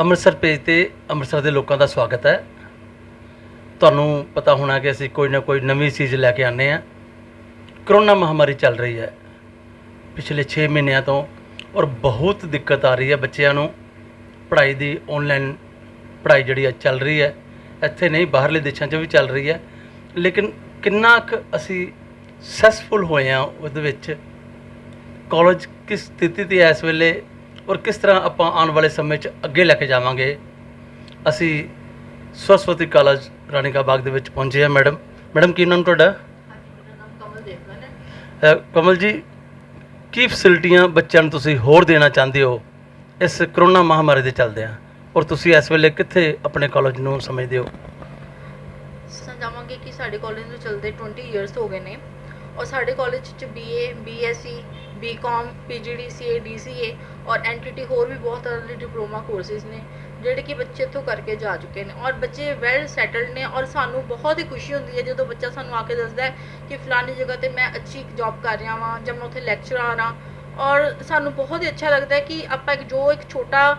Amritsar page ਤੇ ਅੰਮ੍ਰਿਤਸਰ ਦੇ ਲੋਕਾਂ ਦਾ ਸਵਾਗਤ ਹੈ। ਤੁਹਾਨੂੰ ਪਤਾ ਹੋਣਾ ਕਿ ਅਸੀਂ ਕੋਈ ਨਾ ਕੋਈ ਨਵੀਂ ਚੀਜ਼ ਲੈ ਕੇ ਆਉਂਦੇ ਹਾਂ। ਕਰੋਨਾ ਮਹਾਮਾਰੀ ਚੱਲ ਰਹੀ ਹੈ ਪਿਛਲੇ 6 ਮਹੀਨਿਆਂ ਤੋਂ ਔਰ ਬਹੁਤ ਦਿੱਕਤ ਆ ਰਹੀ ਹੈ ਬੱਚਿਆਂ ਨੂੰ। ਪੜ੍ਹਾਈ ਦੀ ਆਨਲਾਈਨ ਪੜ੍ਹਾਈ ਜਿਹੜੀ ਹੈ ਚੱਲ ਰਹੀ ਹੈ, ਇੱਥੇ ਨਹੀਂ ਬਾਹਰਲੇ ਦੇਸ਼ਾਂ 'ਚ ਵੀ ਚੱਲ ਰਹੀ ਹੈ। ਲੇਕਿਨ ਕਿੰਨਾ ਕੁ ਅਸੀਂ ਸਕਸੈਸਫੁਲ ਹੋਏ ਹਾਂ ਉਹਦੇ ਵਿੱਚ, ਕਾਲਜ ਕਿਸ ਸਥਿਤੀ 'ਤੇ ਹੈ ਇਸ ਵੇਲੇ ਔਰ ਕਿਸ ਤਰ੍ਹਾਂ ਆਪਾਂ ਆਉਣ ਵਾਲੇ ਸਮੇਂ 'ਚ ਅੱਗੇ ਲੈ ਕੇ ਜਾਵਾਂਗੇ। ਅਸੀਂ ਸਰਸਵਤੀ ਕਾਲਜ ਰਾਣੀ ਕਾ ਬਾਗ ਦੇ ਵਿੱਚ ਪਹੁੰਚੇ ਹਾਂ। ਮੈਡਮ ਕੀ ਨਾਮ ਤੁਹਾਡਾ? ਮੇਰਾ ਨਾਮ ਕਮਲ ਦੇਵਗਨ ਹੈ। ਕਮਲ ਜੀ, ਕੀ ਫੈਸਿਲਿਟੀਆਂ ਬੱਚਿਆਂ ਨੂੰ ਤੁਸੀਂ ਹੋਰ ਦੇਣਾ ਚਾਹੁੰਦੇ ਹੋ ਇਸ ਕਰੋਨਾ ਮਹਾਮਾਰੀ ਦੇ ਚੱਲਦਿਆਂ, ਔਰ ਤੁਸੀਂ ਇਸ ਵੇਲੇ ਕਿੱਥੇ ਆਪਣੇ ਕਾਲਜ ਨੂੰ ਸਮਝਦੇ ਹੋ? ਸਮਝਾਵਾਂਗੇ ਕਿ ਸਾਡੇ ਕਾਲਜ ਨੂੰ ਚੱਲਦੇ 20 ਇਅਰਸ ਹੋ ਗਏ ਨੇ ਔਰ ਸਾਡੇ ਕਾਲਜ 'ਚ BA BSc BCom PGDCA DCA ਔਰ NTT ਹੋਰ ਵੀ ਬਹੁਤ ਤਰ੍ਹਾਂ ਦੇ ਡਿਪਲੋਮਾ ਕੋਰਸਿਸ ਨੇ ਜਿਹੜੇ ਕਿ ਬੱਚੇ ਇੱਥੋਂ ਕਰਕੇ ਜਾ ਚੁੱਕੇ ਨੇ ਔਰ ਬੱਚੇ ਵੈਲ ਸੈਟਲਡ ਨੇ। ਔਰ ਸਾਨੂੰ ਬਹੁਤ ਹੀ ਖੁਸ਼ੀ ਹੁੰਦੀ ਹੈ ਜਦੋਂ ਬੱਚਾ ਸਾਨੂੰ ਆ ਕੇ ਦੱਸਦਾ ਹੈ ਕਿ ਫਲਾਨੀ ਜਗ੍ਹਾ 'ਤੇ ਮੈਂ ਅੱਛੀ ਜੌਬ ਕਰ ਰਿਹਾ ਵਾਂ ਜਾਂ ਮੈਂ ਉੱਥੇ ਲੈਕਚਰਰ ਹਾਂ। ਔਰ ਸਾਨੂੰ ਬਹੁਤ ਹੀ ਅੱਛਾ ਲੱਗਦਾ ਹੈ ਕਿ ਆਪਾਂ ਇੱਕ ਛੋਟਾ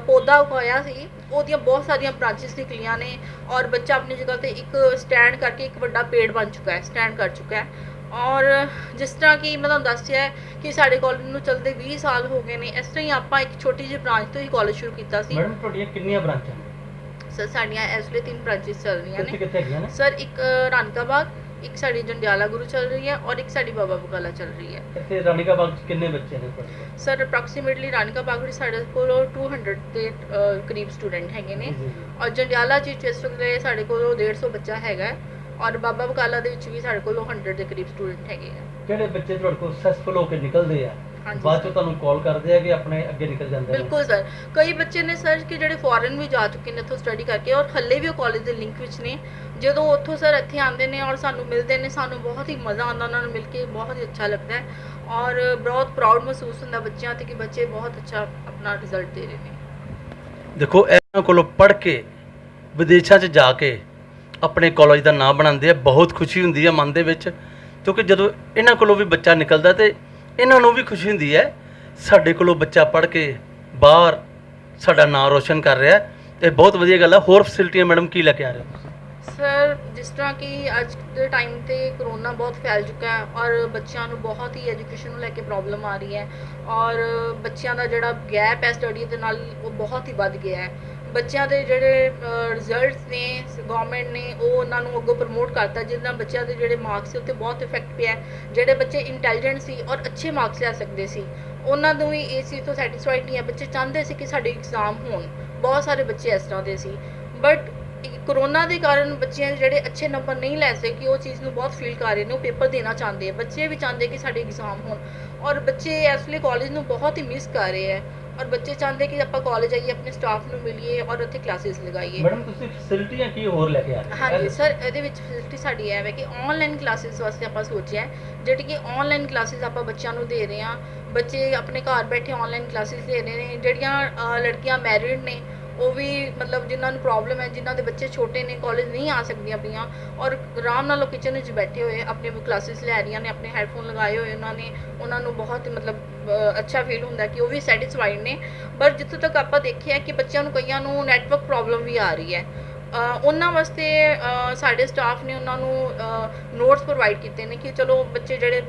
ਪੌਦਾ ਉਗਾਇਆ ਸੀ, ਉਹਦੀਆਂ ਬਹੁਤ ਸਾਰੀਆਂ ਬ੍ਰਾਂਚਿਸ ਨਿਕਲੀਆਂ ਨੇ ਔਰ ਬੱਚਾ ਆਪਣੀ ਜਗ੍ਹਾ 'ਤੇ ਇੱਕ ਸਟੈਂਡ ਕਰਕੇ ਇੱਕ ਵੱਡਾ ਪੇੜ ਬਣ ਚੁੱਕਾ ਹੈ, ਸਟੈਂਡ ਕਰ ਚੁੱਕਾ ਹੈ। ਔਰ ਜਿਸ ਤਰ੍ਹਾਂ ਕਿ ਮੈਂ ਤੁਹਾਨੂੰ ਦੱਸਿਆ ਹੈ ਕਿ ਸਾਡੇ ਕਾਲਜ ਨੂੰ ਚੱਲਦੇ 20 ਸਾਲ ਹੋ ਗਏ ਨੇ, ਇਸ ਤਰ੍ਹਾਂ ਹੀ ਆਪਾਂ ਇੱਕ ਛੋਟੀ ਜਿਹੀ ਬ੍ਰਾਂਚ ਤੋਂ ਹੀ ਕਾਲਜ ਸ਼ੁਰੂ ਕੀਤਾ ਸੀ। ਮੈਡਮ ਤੁਹਾਡੀਆਂ ਕਿੰਨੀਆਂ ਬ੍ਰਾਂਚਾਂ ਨੇ? ਸਰ ਸਾਡੀਆਂ ਇਸ ਵੇਲੇ 3 ਬ੍ਰਾਂਚਿਸ ਚੱਲ ਰਹੀਆਂ ਕਿੱਥੇ ਨੇ ਕਿੱਥੇ ਹੈਗੀਆਂ ਨੇ? ਸਰ। ਇੱਕ ਰਾਣਕਾ ਬਾਗ, ਇੱਕ ਸਾਡੀ ਜੰਡਿਆਲਾ ਗੁਰੂ ਚੱਲ ਰਹੀ ਹੈ ਔਰ ਇੱਕ ਸਾਡੀ ਬਾਬਾ ਬਕਾਲਾ ਚੱਲ ਰਹੀ ਹੈ। ਇੱਥੇ ਰਾਣੀ ਕਾ ਬਾਗ 'ਚ ਕਿੰਨੇ ਬੱਚੇ ਨੇ ਤੁਹਾਡੇ ਕੋਲ? ਸਰ ਅਪਰੋਕਸੀਮੇਟਲੀ ਰਾਣਕਾ ਬਾਗ ਵਿੱਚ ਸਾਡੇ ਕੋਲ 200 ਦੇ ਕਰੀਬ ਸਟੂਡੈਂਟ ਹੈਗੇ ਨੇ ਔਰ ਜੰਡਿਆਲਾ ਜੀ ਇਸ ਵੇਲੇ ਸਾਡੇ ਕੋਲ 150 ਬੱਚਾ ਹੈਗਾ ਹੈ ਔਰ ਬਾਬਾ ਬਕਾਲਾ ਦੇ ਵਿੱਚ ਵੀ ਸਾਡੇ ਕੋਲ 100 ਦੇ ਕਰੀਬ ਸਟੂਡੈਂਟ ਹੈਗੇ ਆ। ਕਿਹੜੇ ਬੱਚੇ ਤੁਹਾਡੇ ਕੋਲ ਸਕਸੈਸਫੁਲ ਹੋ ਕੇ ਨਿਕਲਦੇ ਆ, ਹਾਂਜੀ ਬਾਅਦ 'ਚੋਂ ਤੁਹਾਨੂੰ ਕਾਲ ਕਰਦੇ ਆ ਕਿ ਆਪਣੇ ਅੱਗੇ ਨਿਕਲ ਜਾਂਦੇ ਨੇ? ਬਿਲਕੁਲ ਸਰ, ਕਈ ਬੱਚੇ ਨੇ ਸਰ ਕਿ ਜਿਹੜੇ ਫੋਰਨ ਵੀ ਜਾ ਚੁੱਕੇ ਨੇ ਇੱਥੋਂ ਸਟੱਡੀ ਕਰਕੇ ਔਰ ਹੱਲੇ ਵੀ ਉਹ ਕਾਲਜ ਦੇ ਲਿੰਕ ਵਿੱਚ ਨੇ। ਜਦੋਂ ਉੱਥੋਂ ਸਰ ਇੱਥੇ ਆਉਂਦੇ ਨੇ ਔਰ ਸਾਨੂੰ ਮਿਲਦੇ ਨੇ, ਸਾਨੂੰ ਬਹੁਤ ਹੀ ਮਜ਼ਾ ਆਉਂਦਾ ਉਹਨਾਂ ਨੂੰ ਮਿਲ ਕੇ, ਬਹੁਤ ਹੀ ਅੱਛਾ ਲੱਗਦਾ ਹੈ ਔਰ ਬਹੁਤ ਪ੍ਰਾਊਡ ਮਹਿਸੂਸ ਹੁੰਦਾ ਬੱਚਿਆਂ 'ਤੇ ਕਿ ਬੱਚੇ ਬਹੁਤ ਅੱਛਾ ਆਪਣਾ ਰਿਜ਼ਲਟ ਦੇ ਰਹੇ ਨੇ। ਦੇਖੋ, ਇਹਨਾਂ ਕੋਲੋਂ ਪੜ੍ਹ ਕੇ ਵਿਦੇਸ਼ਾਂ 'ਚ ਜਾ ਕੇ ਆਪਣੇ ਕਾਲਜ ਦਾ ਨਾਮ ਬਣਾਉਂਦੇ ਆ, ਬਹੁਤ ਖੁਸ਼ੀ ਹੁੰਦੀ ਹੈ ਮਨ ਦੇ ਵਿੱਚ, ਕਿਉਂਕਿ ਜਦੋਂ ਇਹਨਾਂ ਕੋਲੋਂ ਵੀ ਬੱਚਾ ਨਿਕਲਦਾ ਤੇ ਇਹਨਾਂ ਨੂੰ ਵੀ ਖੁਸ਼ੀ ਹੁੰਦੀ ਹੈ ਸਾਡੇ ਕੋਲੋਂ ਬੱਚਾ ਪੜ੍ਹ ਕੇ ਬਾਹਰ ਸਾਡਾ ਨਾਮ ਰੋਸ਼ਨ ਕਰ ਰਿਹਾ। ਤੇ ਬਹੁਤ ਵਧੀਆ ਗੱਲ ਹੈ। ਹੋਰ ਫੈਸਿਲਿਟੀਆਂ ਮੈਡਮ ਕੀ ਲੈ ਕੇ ਆ ਰਹੇ ਹੋ ਤੁਸੀਂ? ਸਰ ਜਿਸ ਤਰ੍ਹਾਂ ਕਿ ਅੱਜ ਦੇ ਟਾਈਮ 'ਤੇ ਕਰੋਨਾ ਬਹੁਤ ਫੈਲ ਚੁੱਕਾ ਹੈ ਔਰ ਬੱਚਿਆਂ ਨੂੰ ਬਹੁਤ ਹੀ ਐਜੂਕੇਸ਼ਨ ਨੂੰ ਲੈ ਕੇ ਪ੍ਰੋਬਲਮ ਆ ਰਹੀ ਹੈ ਔਰ ਬੱਚਿਆਂ ਦਾ ਜਿਹੜਾ ਗੈਪ ਹੈ ਸਟੱਡੀ ਦੇ ਨਾਲ ਉਹ ਬਹੁਤ ਹੀ ਵੱਧ ਗਿਆ ਹੈ। ਬੱਚਿਆਂ ਦੇ ਜਿਹੜੇ ਰਿਜ਼ਲਟਸ ਨੇ ਗਵਰਨਮੈਂਟ ਨੇ ਉਹ ਉਹਨਾਂ ਨੂੰ ਅੱਗੋਂ ਪ੍ਰਮੋਟ ਕਰਤਾ, ਜਿਹਦੇ ਨਾਲ ਬੱਚਿਆਂ ਦੇ ਜਿਹੜੇ ਮਾਰਕਸ ਸੀ ਉੱਤੇ ਬਹੁਤ ਇਫੈਕਟ ਪਿਆ। ਜਿਹੜੇ ਬੱਚੇ ਇੰਟੈਲੀਜੈਂਟ ਸੀ ਔਰ ਅੱਛੇ ਮਾਰਕਸ ਲੈ ਸਕਦੇ ਸੀ ਉਹਨਾਂ ਨੂੰ ਵੀ ਇਸ ਚੀਜ਼ ਤੋਂ ਸੈਟੀਸਫਾਈਡ ਨਹੀਂ ਹੈ। ਬੱਚੇ ਚਾਹੁੰਦੇ ਸੀ ਕਿ ਸਾਡੇ ਐਗਜ਼ਾਮ ਹੋਣ, ਬਹੁਤ ਸਾਰੇ ਬੱਚੇ ਇਸ ਤਰ੍ਹਾਂ ਦੇ ਸੀ। ਬਟ ਕਰੋਨਾ ਦੇ ਕਾਰਨ ਬੱਚਿਆਂ ਦੇ ਜਿਹੜੇ ਅੱਛੇ ਨੰਬਰ ਨਹੀਂ ਲੈ ਸਕੇ ਉਹ ਚੀਜ਼ ਨੂੰ ਬਹੁਤ ਫੀਲ ਕਰ ਰਹੇ ਨੇ, ਉਹ ਪੇਪਰ ਦੇਣਾ ਚਾਹੁੰਦੇ ਆ। ਬੱਚੇ ਵੀ ਚਾਹੁੰਦੇ ਕਿ ਸਾਡੇ ਐਗਜ਼ਾਮ ਹੋਣ ਔਰ ਬੱਚੇ ਇਸ ਵੇਲੇ ਕਾਲਜ ਨੂੰ ਬਹੁਤ ਹੀ ਮਿਸ ਕਰ ਰਹੇ ਹੈ ਔਰ ਬੱਚੇ ਚਾਹੁੰਦੇ ਕਿ ਆਪਾਂ ਕਾਲਜ ਆਈਏ, ਆਪਣੇ ਸਟਾਫ ਨੂੰ ਮਿਲੀਏ ਔਰ ਉੱਥੇ ਕਲਾਸਿਸ ਲਗਾਈਏ। ਮੈਡਮ ਤੁਸੀਂ ਫੈਸਿਲਿਟੀਆਂ ਕੀ ਹੋਰ ਲੈ ਕੇ ਆ ਰਹੇ ਹੋ? ਹਾਂਜੀ ਸਰ, ਇਹਦੇ ਵਿੱਚ ਫੈਸਿਲਿਟੀ ਸਾਡੀ ਇਹ ਹੈ ਕਿ ਆਨਲਾਈਨ ਕਲਾਸਿਸ ਵਾਸਤੇ ਆਪਾਂ ਸੋਚਿਆ ਜਿਹੜੀ ਕਿ ਆਨਲਾਈਨ ਕਲਾਸਿਸ ਆਪਾਂ ਬੱਚਿਆਂ ਨੂੰ ਦੇ ਰਹੇ ਹਾਂ। ਬੱਚੇ ਆਪਣੇ ਘਰ ਬੈਠੇ ਆਨਲਾਈਨ ਕਲਾਸਿਸ ਦੇ ਰਹੇ ਨੇ। ਜਿਹੜੀਆਂ ਲੜਕੀਆਂ ਮੈਰਿਡ ਨੇ ਉਹ ਵੀ ਮਤਲਬ ਜਿਨ੍ਹਾਂ ਨੂੰ ਪ੍ਰੋਬਲਮ ਹੈ, ਜਿਨ੍ਹਾਂ ਦੇ ਬੱਚੇ ਛੋਟੇ ਨੇ, ਕਾਲਜ ਨਹੀਂ ਆ ਸਕਦੀਆਂ ਪਈਆਂ ਔਰ ਆਰਾਮ ਨਾਲ ਉਹ ਕਿਚਨ ਵਿੱਚ ਬੈਠੇ ਹੋਏ ਆਪਣੀ ਕਲਾਸਿਸ ਲੈ ਰਹੀਆਂ ਨੇ, ਆਪਣੇ ਹੈਡਫੋਨ ਲਗਾਏ ਹੋਏ ਉਹਨਾਂ ਨੂੰ ਬਹੁਤ ਮਤਲਬ ਅੱਛਾ ਫੀਲ ਹੁੰਦਾ ਕਿ ਉਹ ਵੀ ਸੈਟਿਸਫਾਈਡ ਨੇ। ਪਰ ਜਿੱਥੋਂ ਤੱਕ ਆਪਾਂ ਦੇਖਿਆ ਕਿ ਬੱਚਿਆਂ ਨੂੰ ਕਈਆਂ ਨੂੰ ਨੈਟਵਰਕ ਪ੍ਰੋਬਲਮ ਵੀ ਆ ਰਹੀ ਹੈ, ਉਹਨਾਂ ਵਾਸਤੇ ਸਾਡੇ ਸਟਾਫ ਨੇ ਉਹਨਾਂ ਨੂੰ ਨੋਟਸ ਪ੍ਰੋਵਾਈਡ ਕੀਤੇ ਨੇ ਕਿ ਚਲੋ ਬੱਚੇ ਜਿਹੜੇ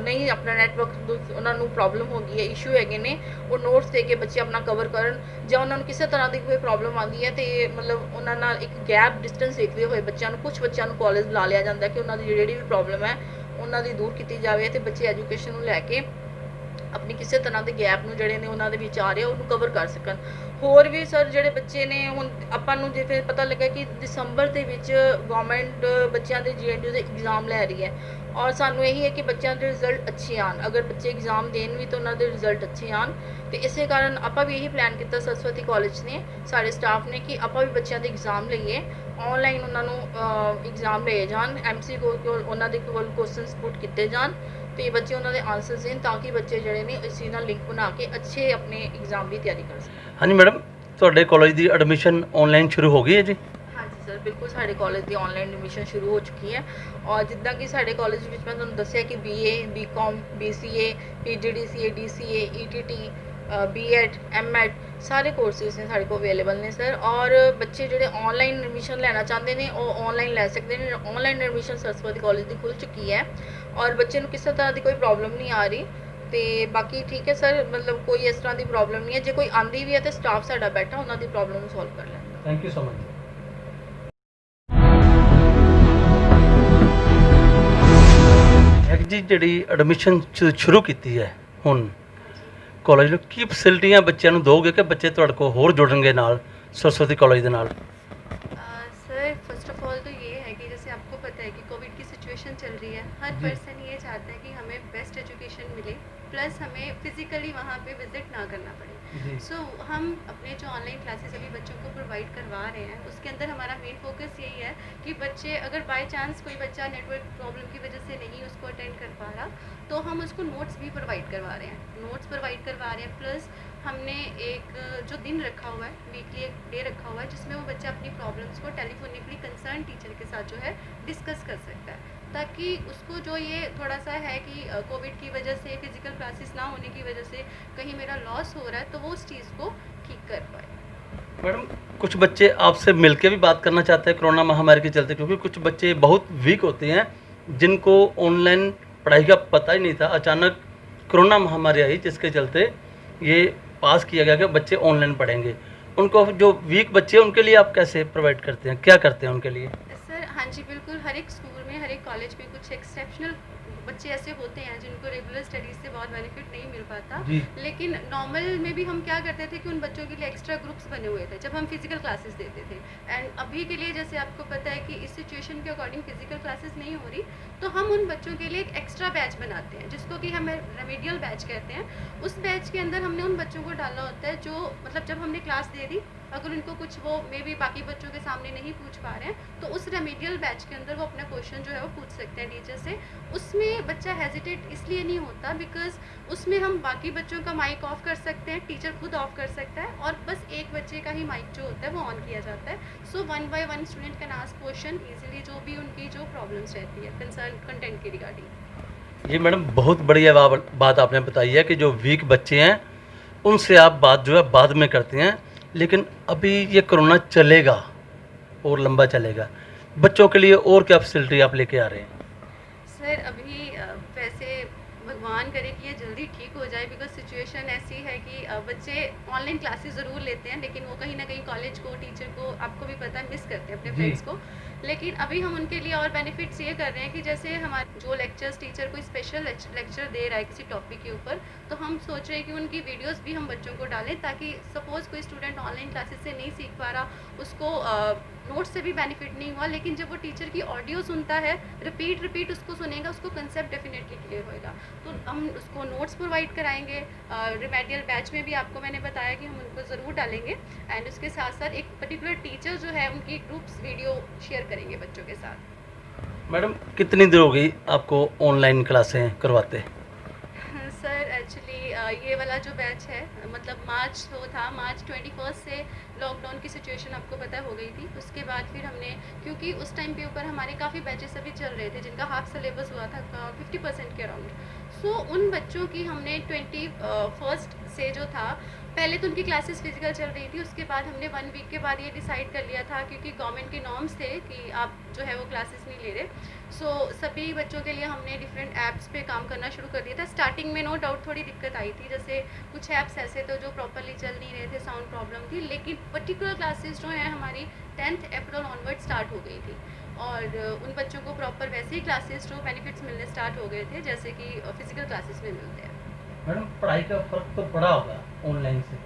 ਨਹੀਂ ਆਪਣਾ ਨੈਟਵਰਕ ਉਹਨਾਂ ਨੂੰ ਪ੍ਰੋਬਲਮ ਹੋ ਗਈ ਹੈ, ਇਸ਼ੂ ਹੈਗੇ ਨੇ, ਉਹ ਨੋਟਸ ਦੇ ਕੇ ਬੱਚੇ ਆਪਣਾ ਕਵਰ ਕਰਨ। ਜਾਂ ਉਹਨਾਂ ਨੂੰ ਕਿਸੇ ਤਰ੍ਹਾਂ ਦੀ ਕੋਈ ਪ੍ਰੋਬਲਮ ਆਉਂਦੀ ਹੈ ਤੇ ਮਤਲਬ ਉਹਨਾਂ ਨਾਲ ਇੱਕ ਗੈਪ ਡਿਸਟੈਂਸ ਦੇਖਦੇ ਹੋਏ ਬੱਚਿਆਂ ਨੂੰ, ਕੁਝ ਬੱਚਿਆਂ ਨੂੰ ਕਾਲਜ ਬੁਲਾ ਲਿਆ ਜਾਂਦਾ ਕਿ ਉਹਨਾਂ ਦੀ ਜਿਹੜੀ ਵੀ ਪ੍ਰੋਬਲਮ ਹੈ ਉਹਨਾਂ ਦੀ ਦੂਰ ਕੀਤੀ ਜਾਵੇ ਤੇ ਬੱਚੇ ਐਜੂਕੇਸ਼ਨ ਨੂੰ ਲੈ ਕੇ ਆਪਣੀ ਕਿਸੇ ਤਰ੍ਹਾਂ ਦੇ ਗੈਪ ਨੂੰ ਜਿਹੜੇ ਨੇ ਉਹਨਾਂ ਦੇ ਵਿੱਚ ਆ ਰਹੇ ਉਹਨੂੰ ਕਵਰ ਕਰ ਸਕਣ। ਹੋਰ ਵੀ ਸਰ ਜਿਹੜੇ ਬੱਚੇ ਨੇ, ਹੁਣ ਆਪਾਂ ਨੂੰ ਜਿਵੇਂ ਪਤਾ ਲੱਗਾ ਕਿ ਦਸੰਬਰ ਦੇ ਵਿੱਚ ਗਵਰਨਮੈਂਟ ਬੱਚਿਆਂ ਦੇ GNDU ਦੇ ਐਗਜ਼ਾਮ ਲੈ ਰਹੀ ਹੈ ਔਰ ਸਾਨੂੰ ਇਹੀ ਹੈ ਕਿ ਬੱਚਿਆਂ ਦੇ ਰਿਜ਼ਲਟ ਅੱਛੇ ਆਉਣ। ਅਗਰ ਬੱਚੇ ਐਗਜ਼ਾਮ ਦੇਣ ਵੀ ਤਾਂ ਉਹਨਾਂ ਦੇ ਰਿਜ਼ਲਟ ਅੱਛੇ ਆਉਣ ਤੇ ਇਸੇ ਕਾਰਨ ਆਪਾਂ ਵੀ ਇਹੀ ਪਲਾਨ ਕੀਤਾ ਸਰਸਵਤੀ ਕਾਲਜ ਨੇ, ਸਾਡੇ ਸਟਾਫ ਨੇ, ਕਿ ਆਪਾਂ ਵੀ ਬੱਚਿਆਂ ਦੇ ਐਗਜ਼ਾਮ ਲਈਏ, ਆਨਲਾਈਨ ਉਹਨਾਂ ਨੂੰ ਐਗਜ਼ਾਮ ਲਏ ਜਾਣ, MC ਕੋਲ ਉਹਨਾਂ ਦੇ ਕੋਲ ਕੁਐਸਚਨਸ ਪੁੱਟ ਕੀਤੇ ਜਾਣ ਤੇ ਬੱਚੇ ਉਹਨਾਂ ਦੇ ਆਨਸਰਸ ਦੇਣ ਤਾਂ ਕਿ ਬੱਚੇ ਜਿਹੜੇ ਨੇ ਇਸ ਚੀਜ਼ ਨਾਲ ਲਿੰਕ ਬਣਾ ਕੇ ਅੱਛੇ ਆਪਣੇ ਐਗਜ਼ਾਮ ਦੀ ਤਿਆਰੀ ਕਰ ਸਕਣ। ਹਾਂਜੀ ਮੈਡਮ, ਤੁਹਾਡੇ ਕਾਲਜ ਦੀ ਐਡਮਿਸ਼ਨ ਆਨਲਾਈਨ ਸ਼ੁਰੂ ਹੋ ਗਈ ਹੈ ਜੀ? ਹਾਂਜੀ ਸਰ, ਬਿਲਕੁਲ ਸਾਡੇ ਕਾਲਜ ਦੀ ਆਨਲਾਈਨ ਐਡਮਿਸ਼ਨ ਸ਼ੁਰੂ ਹੋ ਚੁੱਕੀ ਹੈ ਔਰ ਜਿੱਦਾਂ ਕਿ ਸਾਡੇ ਕਾਲਜ ਵਿੱਚ ਮੈਂ ਤੁਹਾਨੂੰ ਦੱਸਿਆ ਕਿ BA BCom BCA PGDCA DCA ETT BEd MEd सारे कोर्सेज ने साढ़े को अवेलेबल ने सर। और बच्चे ਜਿਹੜੇ ऑनलाइन एडमिशन लेना चाहते हैं वो ऑनलाइन ले सकते हैं। ऑनलाइन एडमिशन सरस्वती कॉलेज की खुल चुकी है और बच्चे ਨੂੰ ਕਿਸੇ ਤਰ੍ਹਾਂ ਦੀ कोई प्रॉब्लम नहीं आ रही। ਤੇ ਬਾਕੀ ਠੀਕ ਹੈ ਸਰ, ਮਤਲਬ ਕੋਈ ਇਸ ਤਰ੍ਹਾਂ ਦੀ ਪ੍ਰੋਬਲਮ ਨਹੀਂ ਹੈ। ਜੇ ਕੋਈ ਆਂਦੀ ਵੀ ਹੈ ਤੇ ਸਟਾਫ ਸਾਡਾ ਬੈਠਾ ਉਹਨਾਂ ਦੀ ਪ੍ਰੋਬਲਮ ਨੂੰ ਸੋਲਵ ਕਰ ਲੈਂਦਾ। Thank you so much. ਜੀ ਜਿਹੜੀ ਐਡਮਿਸ਼ਨ ਸ਼ੁਰੂ ਕੀਤੀ ਹੈ ਹੁਣ ਕਾਲਜ ਨੂੰ, ਕੀ ਫੈਸਿਲਿਟੀਆਂ ਬੱਚਿਆਂ ਨੂੰ ਦੋਗੇ ਕਿ ਬੱਚੇ ਤੁਹਾਡੇ ਕੋਲ ਹੋਰ ਜੁੜਨਗੇ ਨਾਲ सरस्वती कॉलेज ਦੇ ਨਾਲ? सर फर्स्ट ऑफ ऑल तो ये है कि जैसे आपको पता है कि कोविड की सिचुएशन चल रही है, हर जी। पर्सन ये चाहता है कि हमें बेस्ट एजुकेशन मिले, प्लस हमें फिजिकली वहाँ पे विजिट ना करना पड़े। जी। सो हम अपने जो ऑनलाइन क्लासेस अभी बच्चों को प्रोवाइड करवा रहे हैं उसके अंदर हमारा मेन फोकस यही है कि बच्चे अगर बाय चांस कोई बच्चा नेटवर्क प्रॉब्लम की वजह से नहीं उसको अटेंड कर पा रहा तो हम उसको नोट्स भी प्रोवाइड करवा रहे हैं, नोट्स प्रोवाइड करवा रहे हैं। प्लस हमने एक जो दिन रखा हुआ है, वीकली एक डे रखा हुआ है जिसमें वो बच्चा अपनी प्रॉब्लम्स को टेलीफोनिकली कंसर्न टीचर के साथ जो है डिस्कस कर सकता है, ताकि उसको जो ये थोड़ा सा है कि कोविड की वजह से फिज़िकल क्लासेस ना होने की वजह से कहीं मेरा लॉस हो रहा है तो वो उस चीज़ को ठीक कर पाए। मैडम कुछ बच्चे आपसे मिलके भी बात करना चाहते हैं कोरोना महामारी के चलते, क्योंकि कुछ बच्चे बहुत वीक होते हैं जिनको ऑनलाइन पढ़ाई का पता ही नहीं था। अचानक कोरोना महामारी आई जिसके चलते ये पास किया गया कि बच्चे ऑनलाइन पढ़ेंगे। उनको जो वीक बच्चे हैं उनके लिए आप कैसे प्रोवाइड करते हैं, क्या करते हैं उनके लिए? सर हाँ जी बिल्कुल, हर एक स्कूल में हर एक कॉलेज में कुछ एक्सेप्शनल बच्चे ऐसे होते हैं जिनको रेगुलर स्टडीज़ से बहुत बेनिफिट नहीं मिल पाता, जी। लेकिन नॉर्मल में भी हम क्या करते थे कि उन बच्चों के लिए एक्स्ट्रा ग्रुप्स बने हुए थे जब हम फिजिकल क्लासेस देते थे। एंड अभी के लिए जैसे आपको पता है कि इस सिचुएशन के अकॉर्डिंग फिजिकल क्लासेस नहीं हो रही तो हम उन बच्चों के लिए एक एक्स्ट्रा बैच बनाते हैं जिसको कि हम रेमेडियल बैच कहते हैं। उस बैच के अंदर हमने उन बच्चों को डाला होता है जो मतलब जब हमने क्लास दे दी अगर उनको कुछ वो मे बी बाकी बच्चों के सामने नहीं पूछ पा रहे हैं तो उस रेमेडियल बैच के अंदर वो अपना क्वेश्चन जो है वो पूछ सकते हैं टीचर से। उसमें बच्चा हेजिटेट इसलिए नहीं होता बिकॉज उसमें हम बाकी बच्चों का माइक ऑफ कर सकते हैं, टीचर खुद ऑफ कर सकता है और बस एक बच्चे का ही माइक जो होता है वो ऑन किया जाता है। सो 1 by 1 student can ask question easily जो भी उनकी जो प्रॉब्लम्स रहती है कंसर्न कंटेंट के रिगार्डिंग। ये मैडम बहुत बढ़िया बात आपने बताई है कि जो वीक बच्चे हैं उनसे आप बात जो है बाद में करते हैं, लेकिन अभी ये कोरोना चलेगा और लंबा चलेगा, बच्चों के लिए और क्या फैसिलिटी आप लेके आ रहे हैं? सर अभी वैसे भगवान करे कि ये जल्दी ठीक हो जाए बिकॉज सिचुएशन ऐसी है कि बच्चे ऑनलाइन क्लासेस ज़रूर लेते हैं लेकिन वो कहीं ना कहीं कॉलेज को टीचर को आपको भी पता है मिस करते हैं अपने जी। फ्रेंड्स को। लेकिन अभी हम उनके लिए और बेनिफिट्स ये कर रहे हैं कि जैसे हमारे जो लेक्चर्स टीचर कोई स्पेशल लेक्चर दे रहा है किसी टॉपिक के ऊपर तो हम सोच रहे हैं कि उनकी वीडियोस भी हम बच्चों को डालें ताकि सपोज़ कोई स्टूडेंट ऑनलाइन क्लासेस से नहीं सीख पा रहा उसको नोट्स से भी बेनिफिट नहीं हुआ लेकिन जब वो टीचर की ऑडियो सुनता है रिपीट उसको सुनेगा उसको कंसेप्ट डेफिनेटली क्लियर होएगा। तो हम उसको नोट्स प्रोवाइड कराएंगे। रिमेडियल बैच में भी आपको मैंने बताया कि हम उनको ज़रूर डालेंगे एंड उसके साथ साथ एक पर्टिकुलर टीचर जो है उनकी ग्रुप्स वीडियो शेयर करेंगे बच्चों के साथ। मैडम कितनी देर हो गई आपको ऑनलाइन क्लासें करवाते? सर एक्चुअली ये वाला जो बैच है मतलब मार्च वो था, मार्च 21 से लॉकडाउन की सिचुएशन आपको पता हो गई थी। उसके बाद फिर हमने क्योंकि उस टाइम पे ऊपर हमारे काफ़ी बैचेस अभी चल रहे थे जिनका हाफ सिलेबस हुआ था 50% के अराउंड। सो उन बच्चों की हमने 21st से जो था पहले तो उनकी क्लासेस फिजिकल चल रही थी, उसके बाद हमने 1 वीक के बाद ये डिसाइड कर लिया था क्योंकि गवर्नमेंट के नॉर्म्स थे कि आप जो है वो क्लासेस नहीं ले रहे। सो सभी बच्चों के लिए हमने डिफरेंट ऐप्स पे काम करना शुरू कर दिया था। स्टार्टिंग में नो डाउट थोड़ी दिक्कत आई थी, जैसे कुछ ऐप्स ऐसे थे जो प्रॉपरली चल नहीं रहे थे, साउंड प्रॉब्लम थी, लेकिन पर्टिकुलर क्लासेस जो हैं हमारी 10th अप्रैल ऑनवर्ड स्टार्ट हो गई थी और उन बच्चों को प्रॉपर वैसे ही क्लासेस जो बेनिफिट्स मिलने स्टार्ट हो गए थे जैसे कि फिजिकल क्लासेस में मिलते हैं। मैडम पढ़ाई का फर्क तो पड़ा होगा ऑनलाइन से,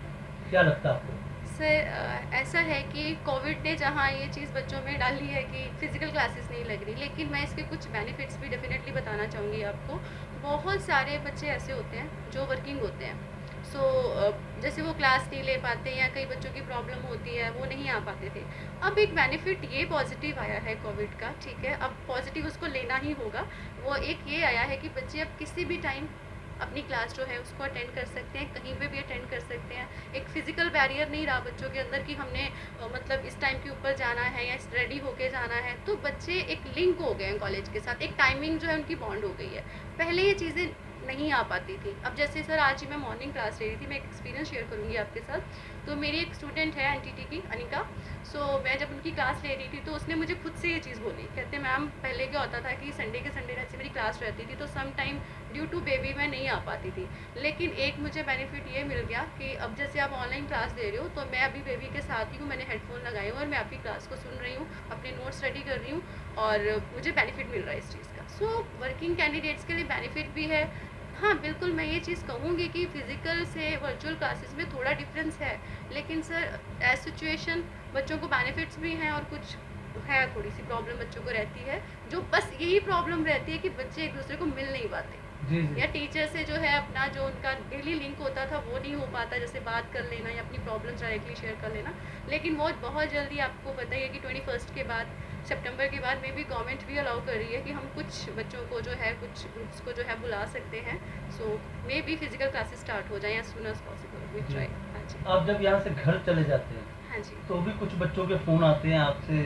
क्या लगता है आपको? सर ऐसा है कि कोविड ने जहाँ ये चीज़ बच्चों में डाली है कि फ़िज़िकल क्लासेस नहीं लग रही, लेकिन मैं इसके कुछ बेनिफिट्स भी डेफिनेटली बताना चाहूँगी आपको। बहुत सारे बच्चे ऐसे होते हैं जो वर्किंग होते हैं, सो जैसे वो क्लास नहीं ले पाते या कई बच्चों की प्रॉब्लम होती है वो नहीं आ पाते थे। अब एक बेनिफिट ये पॉजिटिव आया है कोविड का, ठीक है, अब पॉजिटिव उसको लेना ही होगा। वो एक ये आया है कि बच्चे अब किसी भी टाइम अपनी क्लास जो है उसको अटेंड कर सकते हैं, कहीं पे भी अटेंड कर सकते हैं। एक फ़िज़िकल बैरियर नहीं रहा बच्चों के अंदर कि हमने मतलब इस टाइम के ऊपर जाना है या रेडी होके जाना है, तो बच्चे एक लिंक हो गए हैं कॉलेज के साथ, एक टाइमिंग जो है उनकी बॉन्ड हो गई है। पहले ये चीज़ें नहीं आ पाती थी। अब जैसे सर आज ही मैं मॉर्निंग क्लास ले रही थी, मैं एक एक्सपीरियंस शेयर करूँगी आपके साथ। तो मेरी एक स्टूडेंट है एनटीटी की, अनिका। सो मैं जब उनकी क्लास ले रही थी तो उसने मुझे खुद से ये चीज़ बोली, कहते मैम पहले क्या होता था कि संडे के संडे जैसे मेरी क्लास रहती थी तो some time due to baby मैं नहीं आ पाती थी, लेकिन एक मुझे बेनिफिट ये मिल गया कि अब जैसे आप ऑनलाइन क्लास दे रहे हो तो मैं अभी बेबी के साथ ही हूँ, मैंने हेडफोन लगाए हुए और मैं आपकी क्लास को सुन रही हूँ, अपने नोट्स रेडी कर रही हूँ और मुझे बेनिफिट मिल रहा है इस चीज़ का। सो वर्किंग कैंडिडेट्स के लिए बेनिफिट भी है। हाँ बिल्कुल, मैं ये चीज़ कहूँगी कि फ़िज़िकल से वर्चुअल क्लासेस में थोड़ा डिफरेंस है, लेकिन सर एज सिचुएशन बच्चों को बेनिफिट्स भी हैं और कुछ है, थोड़ी सी प्रॉब्लम बच्चों को रहती है, जो बस यही प्रॉब्लम रहती है कि बच्चे एक दूसरे को मिल नहीं पाते जी जी। या टीचर से जो है अपना जो उनका डेली लिंक होता था वो नहीं हो पाता, जैसे बात कर लेना या अपनी प्रॉब्लम्स डायरेक्टली शेयर कर लेना। लेकिन वो बहुत जल्दी आपको पता ही है कि 21 के बाद, सितंबर के बाद में भी गवर्नमेंट भी अलाउ कर रही है कि हम कुछ बच्चों को जो है कुछ ग्रुप्स को जो है बुला सकते हैं। So maybe physical classes start हो जाए as soon as possible, we try. हाँ जी, आप जब यहाँ से घर चले जाते हैं हाँ जी। तो भी कुछ बच्चों के फ़ोन आते हैं आपसे,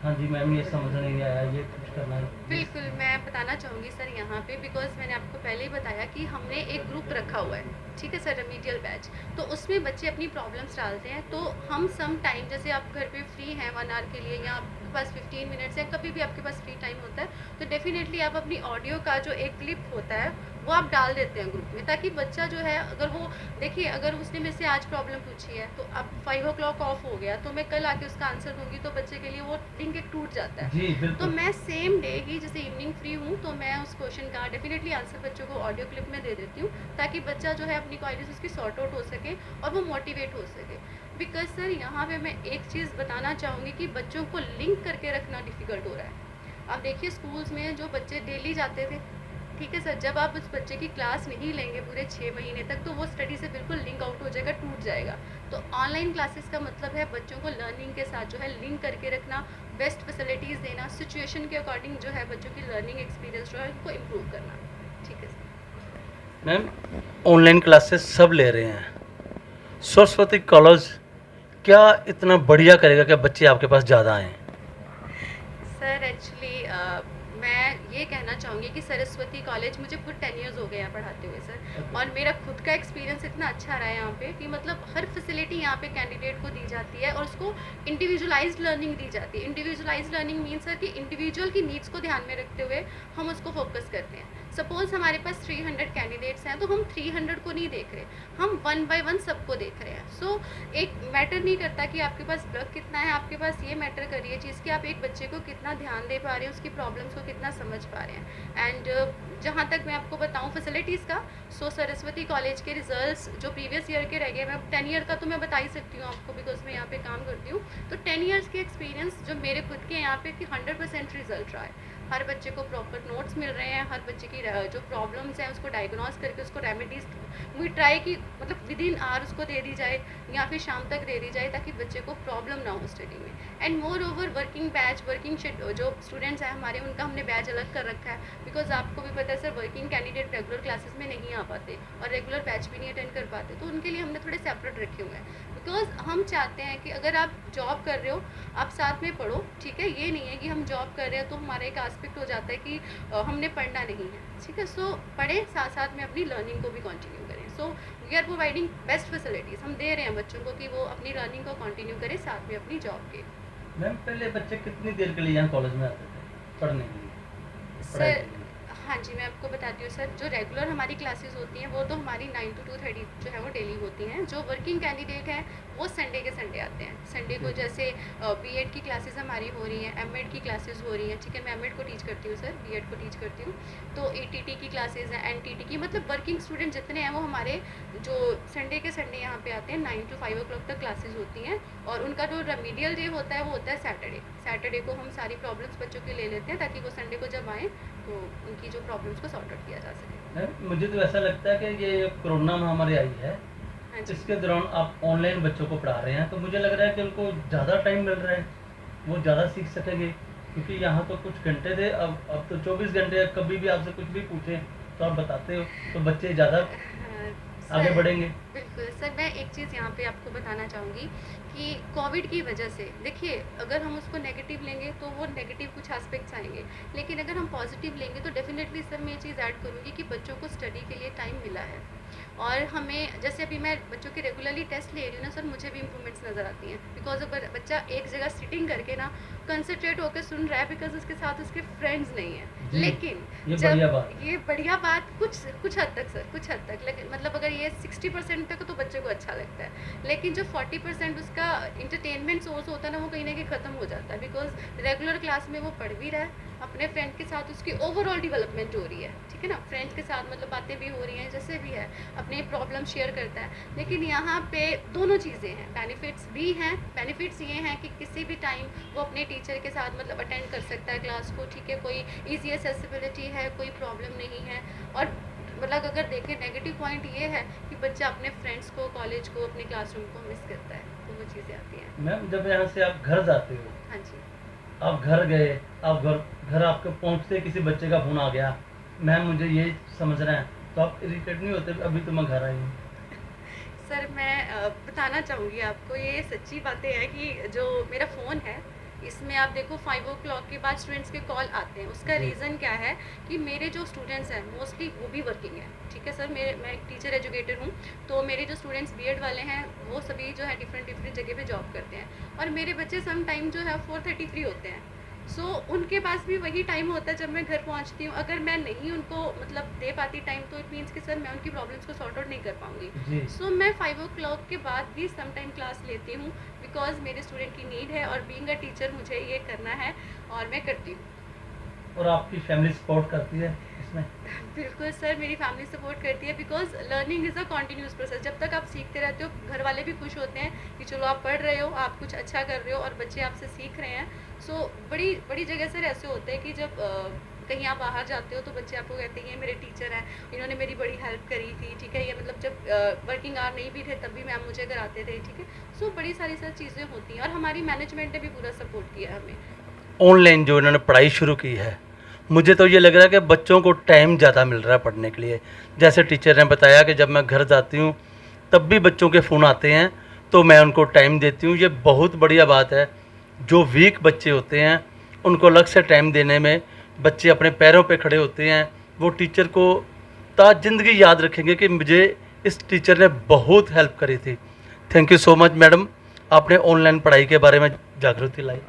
हाँ जी मैम ये समझ नहीं आया, ये कुछ करना है। बिल्कुल, मैं बताना चाहूँगी सर यहाँ पे, बिकॉज मैंने आपको पहले ही बताया कि हमने एक ग्रुप रखा हुआ है, ठीक है सर, रेमीडियल बैच। तो उसमें बच्चे अपनी प्रॉब्लम्स डालते हैं, तो हम सम टाइम जैसे आप घर पे फ्री हैं 1 आवर के लिए या आपके पास 15 मिनट्स है, कभी भी आपके पास फ्री टाइम होता है तो डेफिनेटली आप अपनी ऑडियो का जो एक क्लिप होता है वो आप डाल देते हैं ग्रुप में, ताकि बच्चा जो है अगर वो देखिए अगर उसने मेरे से आज प्रॉब्लम पूछी है तो अब 5 o'clock ऑफ हो गया तो मैं कल आके उसका आंसर दूंगी तो बच्चे के लिए वो लिंक एक टूट जाता है। जी तो बिल्कुल। मैं सेम डे ही जैसे इवनिंग फ्री हूँ तो मैं उस क्वेश्चन का डेफिनेटली आंसर बच्चों को ऑडियो क्लिप में दे देती हूँ, ताकि बच्चा जो है अपनी क्वारीज उसकी सॉर्ट आउट हो सके और वो मोटिवेट हो सके। बिकॉज सर यहाँ पे मैं एक चीज़ बताना चाहूँगी कि बच्चों को लिंक करके रखना डिफ़िकल्ट हो रहा है। अब देखिए स्कूल्स में जो बच्चे डेली जाते थे, ठीक है सर, जब आप उस बच्चे की क्लास नहीं लेंगे पूरे 6 महीने तक तो वो स्टडी से बिल्कुल लिंक आउट हो जाएगा, टूट जाएगा। तो ऑनलाइन क्लासेस का मतलब है बच्चों को लर्निंग के साथ जो है लिंक करके रखना, बेस्ट फैसिलिटीज़ देना, सिचुएशन के अकॉर्डिंग जो है बच्चों की लर्निंग एक्सपीरियंस जो है उनको इम्प्रूव करना। ठीक है सर। मैम ऑनलाइन क्लासेस सब ले रहे हैं, सरस्वती कॉलेज क्या इतना बढ़िया करेगा कि बच्चे आपके पास ज़्यादा आएँ? सर एक्चुअली मैं ये कहना चाहूँगी कि सरस्वती कॉलेज मुझे खुद 10 इयर्स हो गए यहाँ पढ़ाते हुए सर, और मेरा खुद का एक्सपीरियंस इतना अच्छा रहा है यहाँ पे कि मतलब हर फैसिलिटी यहाँ पे कैंडिडेट को दी जाती है और उसको इंडिविजुअलाइज्ड लर्निंग दी जाती है। इंडिविजुअलाइज्ड लर्निंग मीन सर कि इंडिविजुअल की नीड्स को ध्यान में रखते हुए हम उसको फोकस करते हैं। सपोज हमारे पास 300 कैंडिडेट्स हैं तो हम 300 को नहीं देख रहे, हम 1 by 1 सबको देख रहे हैं। सो एक मैटर नहीं करता कि आपके पास ब्लॉक कितना है, आपके पास ये मैटर कर रही है चीज़ कि आप एक बच्चे को कितना ध्यान दे पा रहे हैं, उसकी प्रॉब्लम्स को कितना समझ पा रहे हैं। एंड जहाँ तक मैं आपको बताऊँ फैसिलिटीज़ का, सो सरस्वती कॉलेज के रिजल्ट्स जो प्रीवियस ईयर के रह गए, मैं 10 ईयर का तो मैं बता ही सकती हूँ आपको बिकॉज मैं यहाँ पे काम करती हूँ। तो 10 ईयर्स के एक्सपीरियंस जो मेरे खुद के यहाँ पे कि 100% रिजल्ट रहा है। हर बच्चे को प्रॉपर नोट्स मिल रहे हैं, हर बच्चे की जो प्रॉब्लम्स हैं उसको डायग्नोस करके उसको रेमेडीज वी ट्राई कि मतलब विद इन आवर उसको दे दी जाए या फिर शाम तक दे दी जाए ताकि बच्चे को प्रॉब्लम ना हो स्टडी में। And more over working batch, working जो स्टूडेंट्स हैं हमारे उनका हमने बैच अलग कर रखा है, बिकॉज आपको भी पता है sir working candidate regular classes में नहीं आ पाते और रेगुलर बैच भी नहीं अटेंड कर पाते, तो उनके लिए हमने थोड़े सेपरेट रखे हुए हैं। बिकॉज हम चाहते हैं कि अगर आप जॉब कर रहे हो आप साथ में पढ़ो, ठीक है, ये नहीं है कि हम जॉब कर रहे हैं तो हमारा एक एस्पेक्ट हो जाता है कि हमने पढ़ना नहीं है, ठीक है। सो पढ़ें, साथ साथ में अपनी लर्निंग को भी कंटिन्यू करें। So we are providing best facilities, हम दे रहे हैं बच्चों को कि वो अपनी लर्निंग को कंटिन्यू करें साथ में अपनी जॉब के। मैम पहले बच्चे कितनी देर के लिए यहाँ कॉलेज में आते थे पढ़ने के लिए, पढ़ाई सर के लिए? हाँ जी, मैं आपको बताती हूँ सर, जो रेगुलर हमारी क्लासेस होती हैं वो तो हमारी 9 to 2:30 जो है वो डेली होती हैं। जो वर्किंग कैंडिडेट हैं वो संडे के संडे आते हैं। संडे को जैसे बीएड की क्लासेस हमारी हो रही हैं, एमएड की क्लासेस हो रही हैं, ठीक है, मैं एमएड को टीच करती हूँ सर, बीएड को टीच करती हूँ, तो एटीटी की क्लासेस हैं, एनटीटी की, मतलब वर्किंग स्टूडेंट जितने हैं वो हमारे जो संडे के संडे यहाँ पे आते हैं। 9 to 5 o'clock तक क्लासेस होती हैं और उनका जो रेमीडियल डे होता है वो होता है सैटरडे। सैटरडे को हम सारी प्रॉब्लम्स बच्चों के ले लेते हैं ताकि वो संडे को जब आएँ तो उनकी जो प्रॉब्लम्स को सॉर्ट आउट किया जा सके। मैम मुझे तो ऐसा लगता है कि ये कोरोना महामारी आई है, हाँ जी, इसके दौरान आप ऑनलाइन बच्चों को पढ़ा रहे हैं तो मुझे लग रहा है कि उनको ज़्यादा टाइम मिल रहा है, वो ज़्यादा सीख सकेंगे, क्योंकि यहाँ तो कुछ घंटे थे, अब तो 24 घंटे, कभी भी आपसे कुछ भी पूछें तो आप बताते हो तो बच्चे ज़्यादा आगे बढ़ेंगे। बिल्कुल सर, मैं एक चीज़ यहाँ पे आपको बताना चाहूँगी कि कोविड की वजह से देखिए, अगर हम उसको नेगेटिव लेंगे तो वो नेगेटिव कुछ एस्पेक्ट्स आएंगे, लेकिन अगर हम पॉजिटिव लेंगे तो डेफिनेटली सर मैं ये चीज़ ऐड करूँगी कि बच्चों को स्टडी के लिए टाइम मिला है। और हमें जैसे अभी मैं बच्चों के रेगुलरली टेस्ट ले रही हूँ ना सर, मुझे भी इंप्रूवमेंट्स नज़र आती हैं, बिकॉज अगर बच्चा एक जगह सिटिंग करके ना कंसंट्रेट होकर सुन रहा है, बिकॉज उसके साथ उसके फ्रेंड्स नहीं हैं। जी, लेकिन ये जब बढ़िया बात। ये बढ़िया बात कुछ हद तक सर, कुछ हद तक, लेकिन मतलब अगर ये 60% तक तो बच्चे को अच्छा लगता है, लेकिन जो 40% उसका इंटरटेनमेंट सोर्स होता है ना, वो कहीं ना कहीं ख़त्म हो जाता है, बिकॉज रेगुलर क्लास में वो पढ़ भी रहा है, अपने फ्रेंड के साथ उसकी ओवरऑल डेवलपमेंट हो रही है, ठीक है ना, फ्रेंड्स के साथ मतलब बातें भी हो रही हैं, जैसे भी है अपने प्रॉब्लम शेयर करता है। लेकिन यहाँ पे दोनों चीज़ें हैं, बेनिफिट्स भी हैं। बेनिफिट्स ये हैं कि किसी भी टाइम वो अपने टीचर के साथ मतलब अटेंड कर सकता है क्लास को, ठीक है, कोई ईजी एक्सेसिबिलिटी है, कोई प्रॉब्लम नहीं है। और मतलब अगर देखें नेगेटिव पॉइंट ये है कि बच्चा अपने फ्रेंड्स को, कॉलेज को, अपने क्लासरूम को मिस करता है, तो वो चीज़ें आती हैं। मैम जब यहाँ से आप घर जाते हो, हाँ जी आप घर गए, आप घर आपके पहुँचते किसी बच्चे का फ़ोन आ गया, मैम मुझे ये समझना है, तो आप इरिटेट नहीं होते अभी तो मैं घर आई हूँ? सर, मैं बताना चाहूँगी आपको, ये सच्ची बातें हैं कि जो मेरा फ़ोन है इसमें आप देखो 5 o'clock के बाद स्टूडेंट्स के कॉल आते हैं। उसका जी। रीज़न क्या है कि मेरे जो स्टूडेंट्स हैं मोस्टली वो भी वर्किंग है, ठीक है सर, मैं एक टीचर एजुकेटर हूँ, तो मेरे जो स्टूडेंट्स बीएड वाले हैं वो सभी जो है डिफरेंट जगह पे जॉब करते हैं, और मेरे बच्चे सम टाइम जो है 4:30 फ्री होते हैं। सो उनके पास भी वही टाइम होता है जब मैं घर पहुंचती हूँ। अगर मैं नहीं उनको मतलब दे पाती टाइम, तो इट मीन्स कि सर मैं उनकी प्रॉब्लम्स को सॉर्ट आउट नहीं कर पाऊंगी। जी। सो मैं 5 o'clock के बाद भी सम टाइम क्लास लेती हूँ, बिकॉज मेरे स्टूडेंट की नीड है, और बीइंग अ टीचर मुझे ये करना है और मैं करती हूँ। और आपकी फैमिली सपोर्ट करती है इसमें? बिल्कुल सर, मेरी फैमिली सपोर्ट करती है, because learning is a continuous process. जब तक आप सीखते रहते हो, घर वाले भी खुश होते हैं कि चलो आप पढ़ रहे हो, आप कुछ अच्छा कर रहे हो और बच्चे आपसे सीख रहे हैं। सो बड़ी बड़ी जगह सर ऐसे होते हैं कि जब कहीं आप बाहर जाते हो तो बच्चे आपको कहते हैं ये मेरे टीचर हैं, इन्होंने मेरी बड़ी हेल्प करी थी, ठीक है, ये मतलब जब वर्किंग आवर नहीं भी थे तब भी मैम मुझे कराते थे, ठीक है। सो बड़ी सारी सर चीज़ें होती हैं, और हमारी मैनेजमेंट ने भी पूरा सपोर्ट किया है हमें। ऑनलाइन जो इन्होंने पढ़ाई शुरू की है, मुझे तो ये लग रहा है कि बच्चों को टाइम ज़्यादा मिल रहा है पढ़ने के लिए। जैसे टीचर ने बताया कि जब मैं घर जाती हूँ तब भी बच्चों के फ़ोन आते हैं, तो मैं उनको टाइम देती हूँ। ये बहुत बढ़िया बात है। जो वीक बच्चे होते हैं उनको अलग से टाइम देने में बच्चे अपने पैरों पे खड़े होते हैं। वो टीचर को ताज ज़िंदगी याद रखेंगे कि मुझे इस टीचर ने बहुत हेल्प करी थी। Thank you so much madam, आपने ऑनलाइन पढ़ाई के बारे में जागृति लाई।